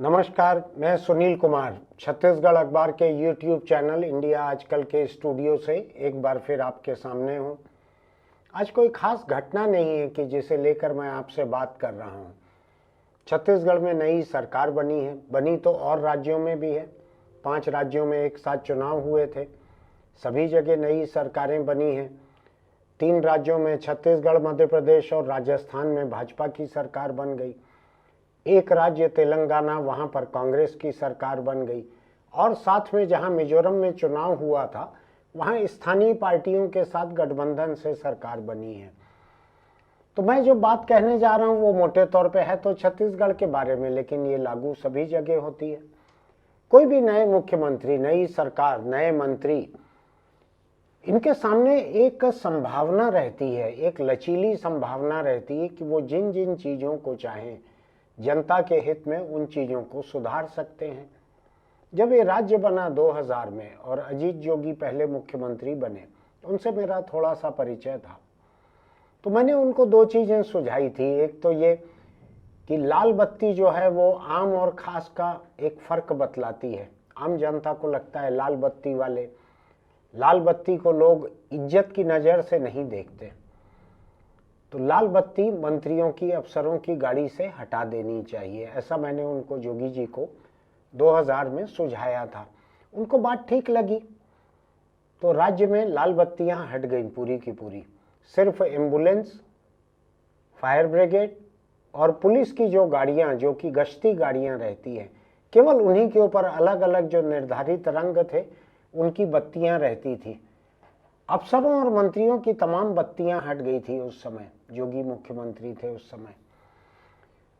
नमस्कार, मैं सुनील कुमार छत्तीसगढ़ अखबार के यूट्यूब चैनल इंडिया आजकल के स्टूडियो से एक बार फिर आपके सामने हूँ। आज कोई खास घटना नहीं है कि जिसे लेकर मैं आपसे बात कर रहा हूँ। छत्तीसगढ़ में नई सरकार बनी है, बनी तो और राज्यों में भी है। 5 राज्यों में एक साथ चुनाव हुए थे, सभी जगह नई सरकारें बनी हैं। 3 राज्यों में छत्तीसगढ़, मध्य प्रदेश और राजस्थान में भाजपा की सरकार बन गई। एक राज्य तेलंगाना, वहां पर कांग्रेस की सरकार बन गई। और साथ में जहां मिजोरम में चुनाव हुआ था, वहां स्थानीय पार्टियों के साथ गठबंधन से सरकार बनी है। तो मैं जो बात कहने जा रहा हूं वो मोटे तौर पे है तो छत्तीसगढ़ के बारे में, लेकिन ये लागू सभी जगह होती है। कोई भी नए मुख्यमंत्री, नई सरकार, नए मंत्री, इनके सामने एक संभावना रहती है, एक लचीली संभावना रहती है कि वो जिन जिन चीजों को चाहें, जनता के हित में उन चीजों को सुधार सकते हैं। जब ये राज्य बना 2000 में और अजीत जोगी पहले मुख्यमंत्री बने, उनसे मेरा थोड़ा सा परिचय था। तो मैंने उनको 2 चीजें सुझाई थी। एक तो ये कि लाल बत्ती जो है वो आम और खास का एक फर्क बतलाती है। आम जनता को लगता है लाल बत्ती वाले, लाल बत्ती को लोग इज्जत की नजर से नहीं देखते, तो लाल बत्ती मंत्रियों की, अफसरों की गाड़ी से हटा देनी चाहिए। ऐसा मैंने उनको, जोगी जी को 2000 में सुझाया था। उनको बात ठीक लगी, तो राज्य में लाल बत्तियां हट गई पूरी की पूरी। सिर्फ एम्बुलेंस, फायर ब्रिगेड और पुलिस की जो गाड़ियां, जो कि गश्ती गाड़ियां रहती हैं, केवल उन्हीं के ऊपर अलग अलग जो निर्धारित रंग थे उनकी बत्तियां रहती थी। अफसरों और मंत्रियों की तमाम बत्तियां हट गई थी उस समय, जोगी मुख्यमंत्री थे उस समय।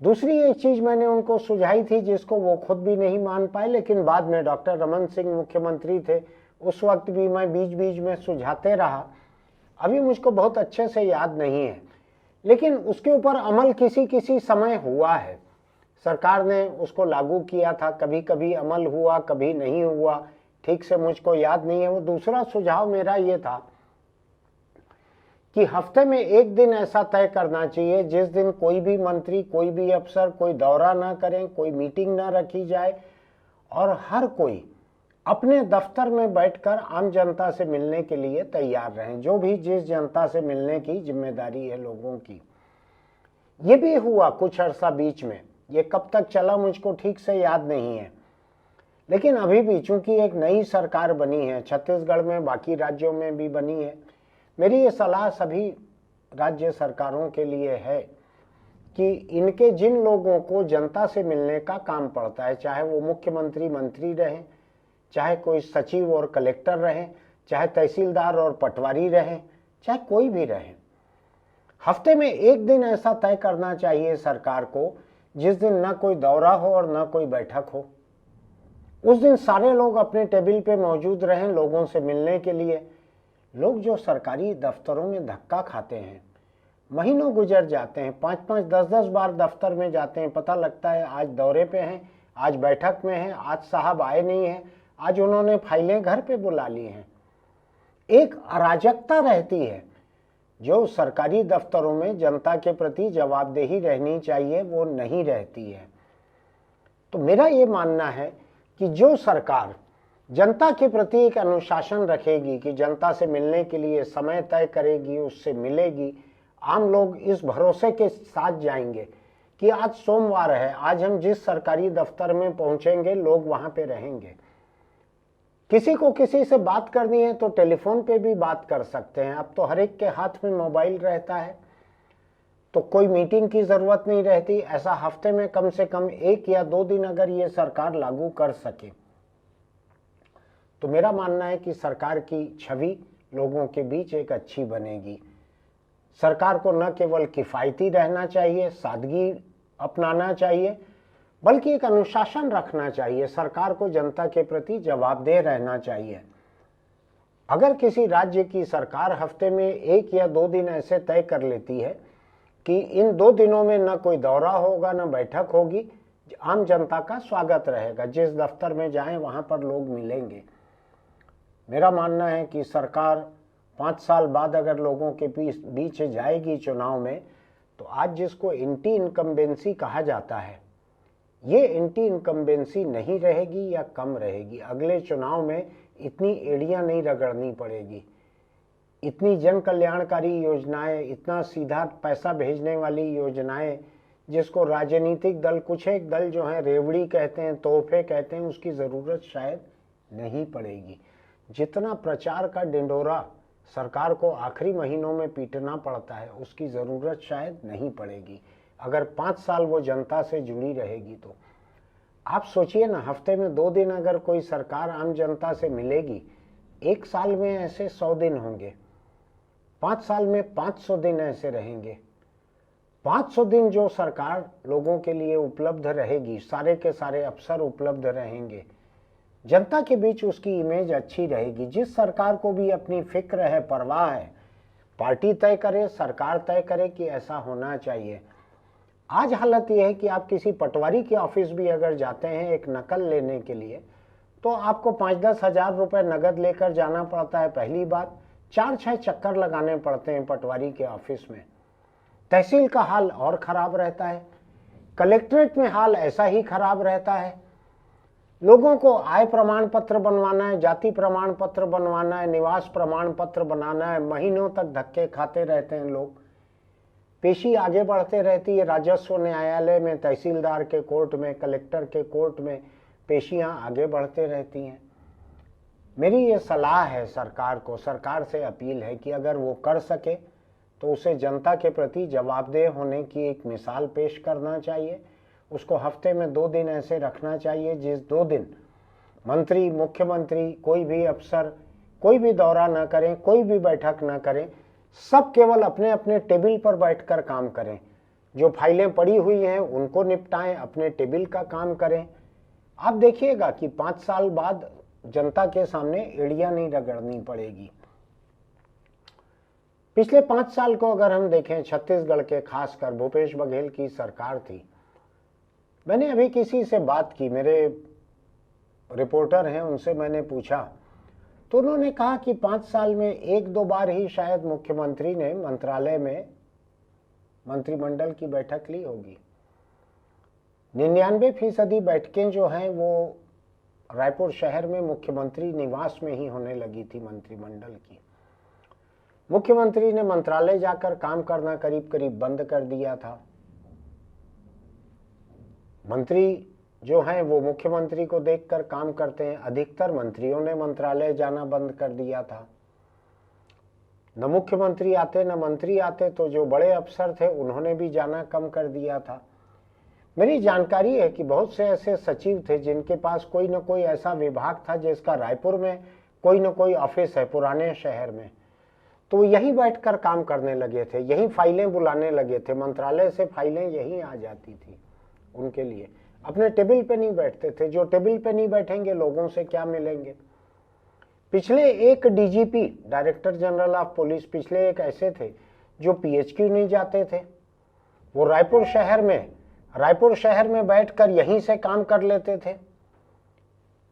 दूसरी एक चीज मैंने उनको सुझाई थी जिसको वो खुद भी नहीं मान पाए, लेकिन बाद में डॉक्टर रमन सिंह मुख्यमंत्री थे, उस वक्त भी मैं बीच बीच में सुझाते रहा। अभी मुझको बहुत अच्छे से याद नहीं है, लेकिन उसके ऊपर अमल किसी किसी समय हुआ है। सरकार ने उसको लागू किया था, कभी कभी अमल हुआ, कभी नहीं हुआ, ठीक से मुझको याद नहीं है। वो दूसरा सुझाव मेरा ये था कि हफ्ते में एक दिन ऐसा तय करना चाहिए जिस दिन कोई भी मंत्री, कोई भी अफसर कोई दौरा ना करें, कोई मीटिंग ना रखी जाए और हर कोई अपने दफ्तर में बैठकर आम जनता से मिलने के लिए तैयार रहें, जो भी जिस जनता से मिलने की जिम्मेदारी है लोगों की। ये भी हुआ कुछ अरसा बीच में, ये कब तक चला मुझको ठीक से याद नहीं है। लेकिन अभी भी चूंकि एक नई सरकार बनी है छत्तीसगढ़ में, बाकी राज्यों में भी बनी है, मेरी ये सलाह सभी राज्य सरकारों के लिए है कि इनके जिन लोगों को जनता से मिलने का काम पड़ता है, चाहे वो मुख्यमंत्री, मंत्री रहें, चाहे कोई सचिव और कलेक्टर रहें, चाहे तहसीलदार और पटवारी रहें, चाहे कोई भी रहे, हफ्ते में एक दिन ऐसा तय करना चाहिए सरकार को जिस दिन ना कोई दौरा हो और ना कोई बैठक हो। उस दिन सारे लोग अपने टेबल पे मौजूद रहें लोगों से मिलने के लिए। लोग जो सरकारी दफ्तरों में धक्का खाते हैं, महीनों गुजर जाते हैं, 5-5, 10-10 बार दफ्तर में जाते हैं, पता लगता है आज दौरे पे हैं, आज बैठक में हैं, आज साहब आए नहीं हैं, आज उन्होंने फाइलें घर पे बुला ली हैं। एक अराजकता रहती है जो सरकारी दफ्तरों में जनता के प्रति जवाबदेही रहनी चाहिए, वो नहीं रहती है। तो मेरा ये मानना है कि जो सरकार जनता के प्रति एक अनुशासन रखेगी, कि जनता से मिलने के लिए समय तय करेगी, उससे मिलेगी, आम लोग इस भरोसे के साथ जाएंगे कि आज सोमवार है, आज हम जिस सरकारी दफ्तर में पहुंचेंगे लोग वहां पे रहेंगे। किसी को किसी से बात करनी है तो टेलीफोन पे भी बात कर सकते हैं। अब तो हर एक के हाथ में मोबाइल रहता है, तो कोई मीटिंग की जरूरत नहीं रहती। ऐसा हफ्ते में कम से कम 1 या 2 दिन अगर ये सरकार लागू कर सके तो मेरा मानना है कि सरकार की छवि लोगों के बीच एक अच्छी बनेगी। सरकार को न केवल किफायती रहना चाहिए, सादगी अपनाना चाहिए, बल्कि एक अनुशासन रखना चाहिए। सरकार को जनता के प्रति जवाबदेह रहना चाहिए। अगर किसी राज्य की सरकार हफ्ते में 1 या 2 दिन ऐसे तय कर लेती है कि इन 2 दिनों में न कोई दौरा होगा, न बैठक होगी, आम जनता का स्वागत रहेगा, जिस दफ्तर में जाएं वहां पर लोग मिलेंगे। मेरा मानना है कि सरकार 5 साल बाद अगर लोगों के बीच जाएगी चुनाव में, तो आज जिसको एंटी इनकम्बेंसी कहा जाता है, ये एंटी इनकम्बेंसी नहीं रहेगी या कम रहेगी। अगले चुनाव में इतनी एड़ियां नहीं रगड़नी पड़ेगी, इतनी जन कल्याणकारी योजनाएं, इतना सीधा पैसा भेजने वाली योजनाएं जिसको राजनीतिक दल, कुछ एक दल जो हैं रेवड़ी कहते हैं, तोहफे कहते हैं, उसकी ज़रूरत शायद नहीं पड़ेगी। जितना प्रचार का डिंडोरा सरकार को आखिरी महीनों में पीटना पड़ता है उसकी ज़रूरत शायद नहीं पड़ेगी अगर 5 साल वो जनता से जुड़ी रहेगी। तो आप सोचिए ना, हफ्ते में 2 दिन अगर कोई सरकार आम जनता से मिलेगी, 1 साल में ऐसे 100 दिन होंगे, 5 साल में 500 दिन ऐसे रहेंगे। 500 दिन जो सरकार लोगों के लिए उपलब्ध रहेगी, सारे के सारे अफसर उपलब्ध रहेंगे, जनता के बीच उसकी इमेज अच्छी रहेगी। जिस सरकार को भी अपनी फिक्र है, परवाह है, पार्टी तय करे, सरकार तय करे कि ऐसा होना चाहिए। आज हालत यह है कि आप किसी पटवारी के ऑफिस भी अगर जाते हैं एक नकल लेने के लिए, तो आपको 5-10 हज़ार रुपये नगद लेकर जाना पड़ता है। पहली बात, 4-6 चक्कर लगाने पड़ते हैं पटवारी के ऑफिस में। तहसील का हाल और ख़राब रहता है, कलेक्ट्रेट में हाल ऐसा ही खराब रहता है। लोगों को आय प्रमाण पत्र बनवाना है, जाति प्रमाण पत्र बनवाना है, निवास प्रमाण पत्र बनाना है, महीनों तक धक्के खाते रहते हैं लोग। पेशी आगे बढ़ते रहती है, राजस्व न्यायालय में, तहसीलदार के कोर्ट में, कलेक्टर के कोर्ट में पेशियां आगे बढ़ते रहती हैं। मेरी ये सलाह है सरकार को, सरकार से अपील है कि अगर वो कर सके तो उसे जनता के प्रति जवाबदेह होने की एक मिसाल पेश करना चाहिए। उसको हफ्ते में 2 दिन ऐसे रखना चाहिए जिस 2 दिन मंत्री, मुख्यमंत्री, कोई भी अफसर कोई भी दौरा न करें, कोई भी बैठक न करें, सब केवल अपने अपने टेबल पर बैठकर काम करें। जो फाइलें पड़ी हुई हैं उनको निपटाएं, अपने टेबल का काम करें। आप देखिएगा कि 5 साल बाद जनता के सामने एड़ियां नहीं रगड़नी पड़ेगी। पिछले 5 साल को अगर हम देखें, छत्तीसगढ़ के खासकर भूपेश बघेल की सरकार थी। मैंने अभी किसी से बात की, मेरे रिपोर्टर हैं, उनसे मैंने पूछा तो उन्होंने कहा कि 5 साल में 1-2 बार ही शायद मुख्यमंत्री ने मंत्रालय में मंत्रिमंडल की बैठक ली होगी। 99% बैठकें जो हैं वो रायपुर शहर में मुख्यमंत्री निवास में ही होने लगी थी मंत्रिमंडल की। मुख्यमंत्री ने मंत्रालय जाकर काम करना करीब करीब बंद कर दिया था। मंत्री जो हैं वो मुख्यमंत्री को देखकर काम करते हैं। अधिकतर मंत्रियों ने मंत्रालय जाना बंद कर दिया था। न मुख्यमंत्री आते न मंत्री आते, तो जो बड़े अफसर थे उन्होंने भी जाना कम कर दिया था। मेरी जानकारी है कि बहुत से ऐसे सचिव थे जिनके पास कोई न कोई ऐसा विभाग था जिसका रायपुर में कोई न कोई ऑफिस है पुराने शहर में, तो वो यहीं बैठकर काम करने लगे थे, यहीं फाइलें बुलाने लगे थे। मंत्रालय से फाइलें यहीं आ जाती थी उनके लिए, अपने टेबल पे नहीं बैठते थे। जो टेबल पे नहीं बैठेंगे लोगों से क्या मिलेंगे। पिछले एक DGP, director general of police, पिछले एक ऐसे थे जो पीएचक्यू नहीं जाते थे। वो रायपुर शहर में बैठकर यहीं से काम कर लेते थे,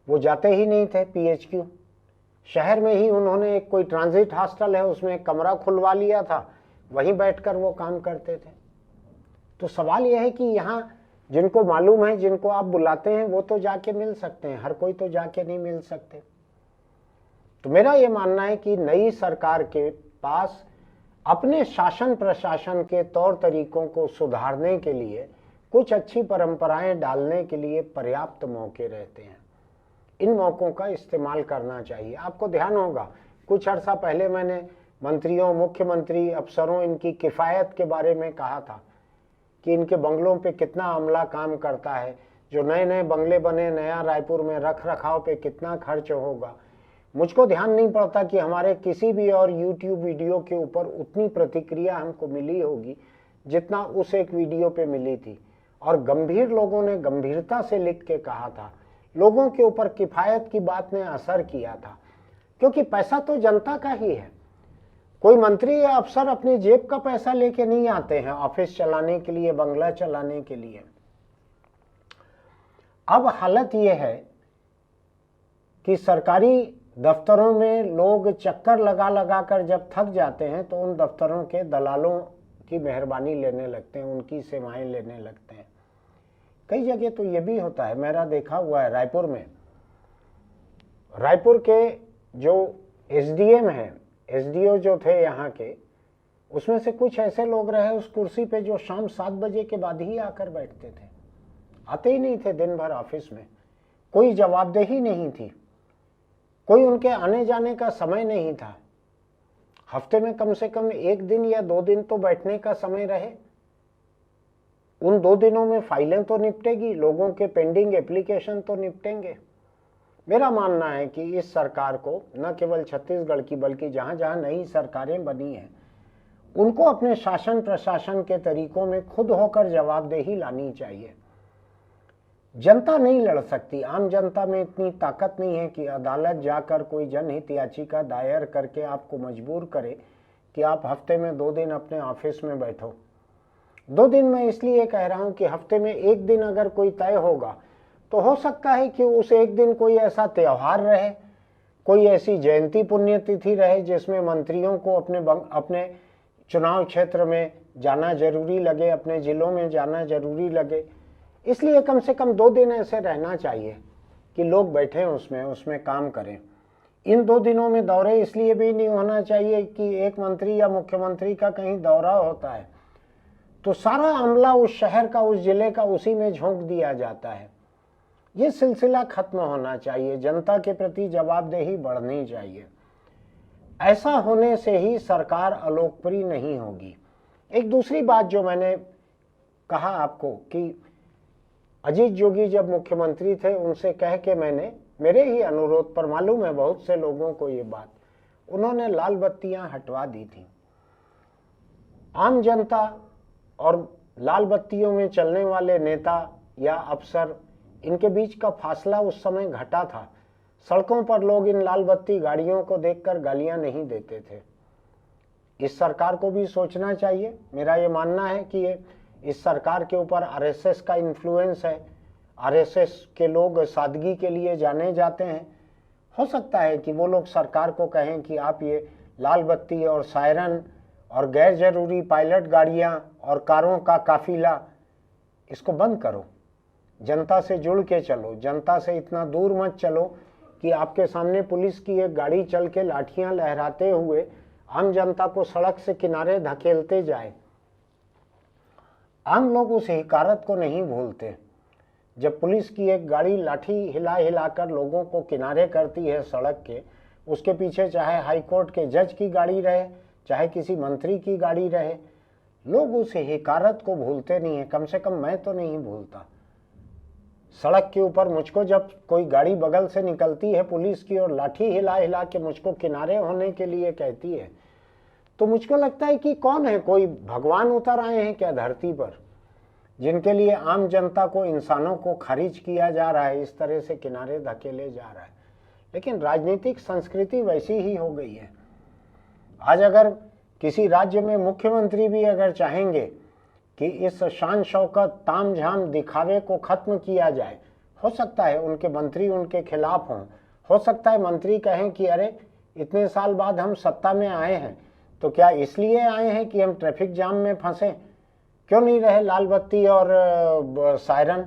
वो जाते ही नहीं थे पीएचक्यू। शहर में ही उन्होंने एक कोई ट्रांजिट हॉस्टल है उसमें एक कमरा खुलवा लिया था, वहीं बैठकर वो काम करते थे। तो सवाल यह है कि यहाँ जिनको मालूम है, जिनको आप बुलाते हैं, वो तो जाके मिल सकते हैं, हर कोई तो जाके नहीं मिल सकते। तो मेरा ये मानना है कि नई सरकार के पास अपने शासन प्रशासन के तौर तरीकों को सुधारने के लिए, कुछ अच्छी परंपराएं डालने के लिए पर्याप्त मौके रहते हैं। इन मौकों का इस्तेमाल करना चाहिए। आपको ध्यान होगा कुछ अर्सा पहले मैंने मंत्रियों, मुख्यमंत्री, अफसरों, इनकी किफ़ायत के बारे में कहा था कि इनके बंगलों पे कितना अमला काम करता है, जो नए नए बंगले बने नया रायपुर में, रख रखाव पे कितना खर्च होगा। मुझको ध्यान नहीं पड़ता कि हमारे किसी भी और YouTube वीडियो के ऊपर उतनी प्रतिक्रिया हमको मिली होगी जितना उस एक वीडियो पे मिली थी, और गंभीर लोगों ने गंभीरता से लिख के कहा था। लोगों के ऊपर किफ़ायत की बात ने असर किया था, क्योंकि पैसा तो जनता का ही है। कोई मंत्री या अफसर अपनी जेब का पैसा लेके नहीं आते हैं ऑफिस चलाने के लिए, बंगला चलाने के लिए। अब हालत यह है कि सरकारी दफ्तरों में लोग चक्कर लगा लगा कर जब थक जाते हैं तो उन दफ्तरों के दलालों की मेहरबानी लेने लगते हैं, उनकी सेवाएं लेने लगते हैं। कई जगह तो ये भी होता है, मेरा देखा हुआ है रायपुर में, रायपुर के जो एसडीएम हैं, एसडीओ जो थे यहाँ के, उसमें से कुछ ऐसे लोग रहे उस कुर्सी पे जो शाम 7 बजे के बाद ही आकर बैठते थे, आते ही नहीं थे दिन भर ऑफिस में, कोई जवाबदेही नहीं थी, कोई उनके आने जाने का समय नहीं था। हफ्ते में कम से कम 1 दिन या 2 दिन तो बैठने का समय रहे। उन 2 दिनों में फाइलें तो निपटेगी, लोगों के पेंडिंग एप्लीकेशन तो निपटेंगे। मेरा मानना है कि इस सरकार को, न केवल छत्तीसगढ़ की बल्कि जहां जहां नई सरकारें बनी हैं, उनको अपने शासन प्रशासन के तरीकों में खुद होकर जवाबदेही लानी चाहिए। जनता नहीं लड़ सकती, आम जनता में इतनी ताकत नहीं है कि अदालत जाकर कोई जनहित याचिका दायर करके आपको मजबूर करे कि आप हफ्ते में 2 दिन अपने ऑफिस में बैठो। 2 दिन मैं इसलिए कह रहा हूं कि हफ्ते में 1 दिन अगर कोई तय होगा तो हो सकता है कि उस 1 दिन कोई ऐसा त्योहार रहे, कोई ऐसी जयंती पुण्यतिथि रहे जिसमें मंत्रियों को अपने चुनाव क्षेत्र में जाना जरूरी लगे, अपने जिलों में जाना जरूरी लगे। इसलिए कम से कम 2 दिन ऐसे रहना चाहिए कि लोग बैठें उसमें काम करें। इन 2 दिनों में दौरे इसलिए भी नहीं होना चाहिए कि एक मंत्री या मुख्यमंत्री का कहीं दौरा होता है तो सारा अमला उस शहर का, उस जिले का उसी में झोंक दिया जाता है। ये सिलसिला खत्म होना चाहिए, जनता के प्रति जवाबदेही बढ़नी चाहिए। ऐसा होने से ही सरकार अलोकप्रिय नहीं होगी। एक दूसरी बात जो मैंने कहा आपको कि अजीत जोगी जब मुख्यमंत्री थे उनसे कह के मैंने, मेरे ही अनुरोध पर, मालूम है बहुत से लोगों को ये बात, उन्होंने लाल बत्तियां हटवा दी थी। आम जनता और लाल बत्तियों में चलने वाले नेता या अफसर, इनके बीच का फासला उस समय घटा था। सड़कों पर लोग इन लाल बत्ती गाड़ियों को देखकर गालियां नहीं देते थे। इस सरकार को भी सोचना चाहिए। मेरा ये मानना है कि इस सरकार के ऊपर आरएसएस का इन्फ्लुएंस है। आरएसएस के लोग सादगी के लिए जाने जाते हैं। हो सकता है कि वो लोग सरकार को कहें कि आप ये लाल बत्ती और सायरन और गैर जरूरी पायलट गाड़ियां और कारों का काफिला, इसको बंद करो, जनता से जुड़ के चलो, जनता से इतना दूर मत चलो कि आपके सामने पुलिस की एक गाड़ी चल के लाठियां लहराते हुए आम जनता को सड़क से किनारे धकेलते जाए। आम लोग उस हिकारत को नहीं भूलते। जब पुलिस की एक गाड़ी लाठी हिला हिलाकर लोगों को किनारे करती है सड़क के, उसके पीछे चाहे हाईकोर्ट के जज की गाड़ी रहे, चाहे किसी मंत्री की गाड़ी रहे, लोग उस हिकारत को भूलते नहीं है। कम से कम मैं तो नहीं भूलता। सड़क के ऊपर मुझको जब कोई गाड़ी बगल से निकलती है पुलिस की और लाठी हिला हिला के मुझको किनारे होने के लिए कहती है, तो मुझको लगता है कि कौन है, कोई भगवान उतर आए हैं क्या धरती पर, जिनके लिए आम जनता को, इंसानों को खारिज किया जा रहा है, इस तरह से किनारे धकेले जा रहा है। लेकिन राजनीतिक संस्कृति वैसी ही हो गई है। आज अगर किसी राज्य में मुख्यमंत्री भी अगर चाहेंगे कि इस शान शौकत तामझाम दिखावे को खत्म किया जाए, हो सकता है उनके मंत्री उनके खिलाफ हों। हो सकता है मंत्री कहें कि अरे इतने साल बाद हम सत्ता में आए हैं तो क्या इसलिए आए हैं कि हम ट्रैफिक जाम में फंसे, क्यों नहीं रहे लाल बत्ती और सायरन।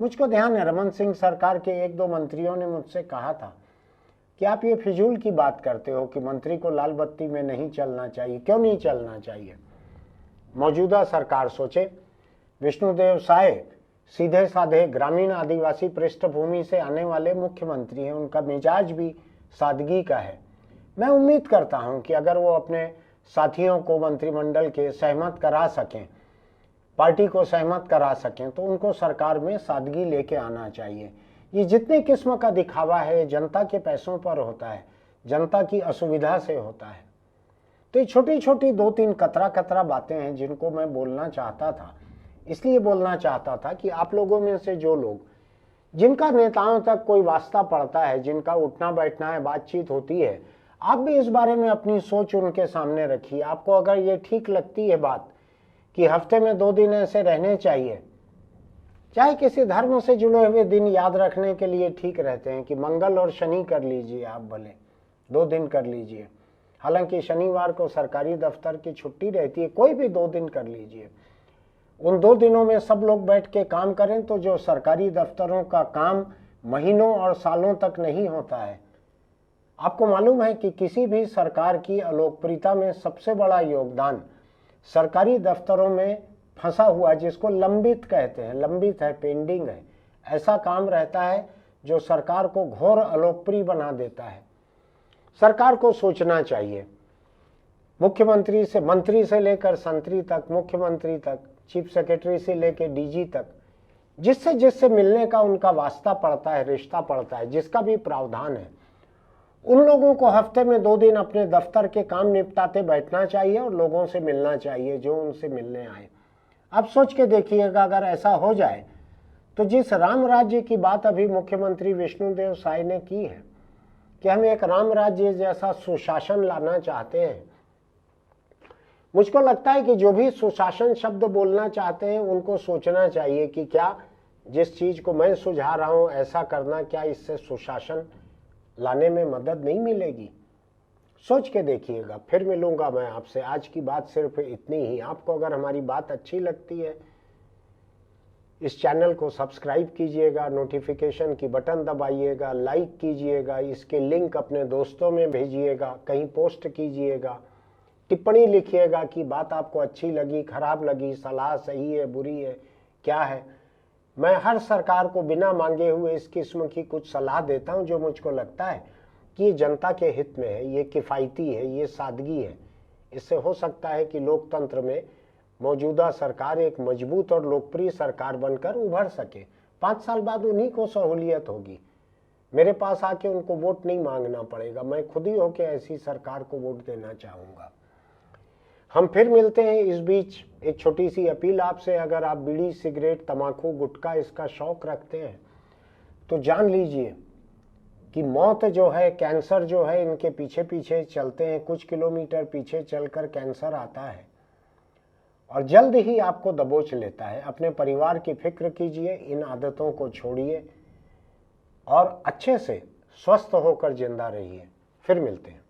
मुझको ध्यान है रमन सिंह सरकार के 1-2 मंत्रियों ने मुझसे कहा था कि आप ये फिजूल की बात करते हो कि मंत्री को लाल बत्ती में नहीं चलना चाहिए। क्यों नहीं चलना चाहिए? मौजूदा सरकार सोचे। विष्णुदेव साय सीधे साधे ग्रामीण आदिवासी पृष्ठभूमि से आने वाले मुख्यमंत्री हैं, उनका मिजाज भी सादगी का है। मैं उम्मीद करता हूं कि अगर वो अपने साथियों को मंत्रिमंडल के सहमत करा सकें, पार्टी को सहमत करा सकें, तो उनको सरकार में सादगी लेके आना चाहिए। ये जितने किस्म का दिखावा है जनता के पैसों पर होता है, जनता की असुविधा से होता है। तो ये छोटी छोटी 2-3 कतरा बातें हैं जिनको मैं बोलना चाहता था। इसलिए बोलना चाहता था कि आप लोगों में से जो लोग, जिनका नेताओं तक कोई वास्ता पड़ता है, जिनका उठना बैठना है, बातचीत होती है, आप भी इस बारे में अपनी सोच उनके सामने रखिए। आपको अगर ये ठीक लगती है बात कि हफ्ते में 2 दिन ऐसे रहने चाहिए, चाहे किसी धर्म से जुड़े हुए दिन याद रखने के लिए ठीक रहते हैं कि मंगल और शनि कर लीजिए, आप भले 2 दिन कर लीजिए। हालांकि शनिवार को सरकारी दफ्तर की छुट्टी रहती है, कोई भी 2 दिन कर लीजिए। उन 2 दिनों में सब लोग बैठ के काम करें तो जो सरकारी दफ्तरों का काम महीनों और सालों तक नहीं होता है। आपको मालूम है कि किसी भी सरकार की अलोकप्रियता में सबसे बड़ा योगदान सरकारी दफ्तरों में फंसा हुआ, जिसको लंबित कहते हैं, लंबित है, पेंडिंग है, ऐसा काम रहता है जो सरकार को घोर अलोकप्रिय बना देता है। सरकार को सोचना चाहिए, मुख्यमंत्री से, मंत्री से लेकर संतरी तक, मुख्यमंत्री तक, चीफ सेक्रेटरी से लेकर डीजी तक, जिससे जिससे मिलने का उनका वास्ता पड़ता है, रिश्ता पड़ता है, जिसका भी प्रावधान है, उन लोगों को हफ्ते में 2 दिन अपने दफ्तर के काम निपटाते बैठना चाहिए और लोगों से मिलना चाहिए जो उनसे मिलने आए। अब सोच के देखिएगा, अगर ऐसा हो जाए तो जिस राम राज्य की बात अभी मुख्यमंत्री विष्णुदेव साय ने की है कि हम एक राम राज्य जैसा सुशासन लाना चाहते हैं, मुझको लगता है कि जो भी सुशासन शब्द बोलना चाहते हैं उनको सोचना चाहिए कि क्या जिस चीज को मैं सुझा रहा हूं ऐसा करना, क्या इससे सुशासन लाने में मदद नहीं मिलेगी? सोच के देखिएगा। फिर मिलूंगा मैं आपसे। आज की बात सिर्फ इतनी ही। आपको अगर हमारी बात अच्छी लगती है, इस चैनल को सब्सक्राइब कीजिएगा, नोटिफिकेशन की बटन दबाइएगा, लाइक कीजिएगा, इसके लिंक अपने दोस्तों में भेजिएगा, कहीं पोस्ट कीजिएगा, टिप्पणी लिखिएगा कि बात आपको अच्छी लगी, खराब लगी, सलाह सही है, बुरी है, क्या है। मैं हर सरकार को बिना मांगे हुए इस किस्म की कुछ सलाह देता हूं जो मुझको लगता है कि ये जनता के हित में है, ये किफ़ायती है, ये सादगी है। इससे हो सकता है कि लोकतंत्र में मौजूदा सरकार एक मजबूत और लोकप्रिय सरकार बनकर उभर सके। 5 साल बाद उन्हीं को सहूलियत होगी, मेरे पास आके उनको वोट नहीं मांगना पड़ेगा, मैं खुद ही होके ऐसी सरकार को वोट देना चाहूँगा। हम फिर मिलते हैं। इस बीच एक छोटी सी अपील आपसे, अगर आप बीड़ी, सिगरेट, तम्बाकू, गुटखा इसका शौक रखते हैं तो जान लीजिए कि मौत जो है, कैंसर जो है, इनके पीछे पीछे चलते हैं। कुछ किलोमीटर पीछे चलकर कैंसर आता है और जल्द ही आपको दबोच लेता है। अपने परिवार की फिक्र कीजिए, इन आदतों को छोड़िए और अच्छे से स्वस्थ होकर जिंदा रहिए। फिर मिलते हैं।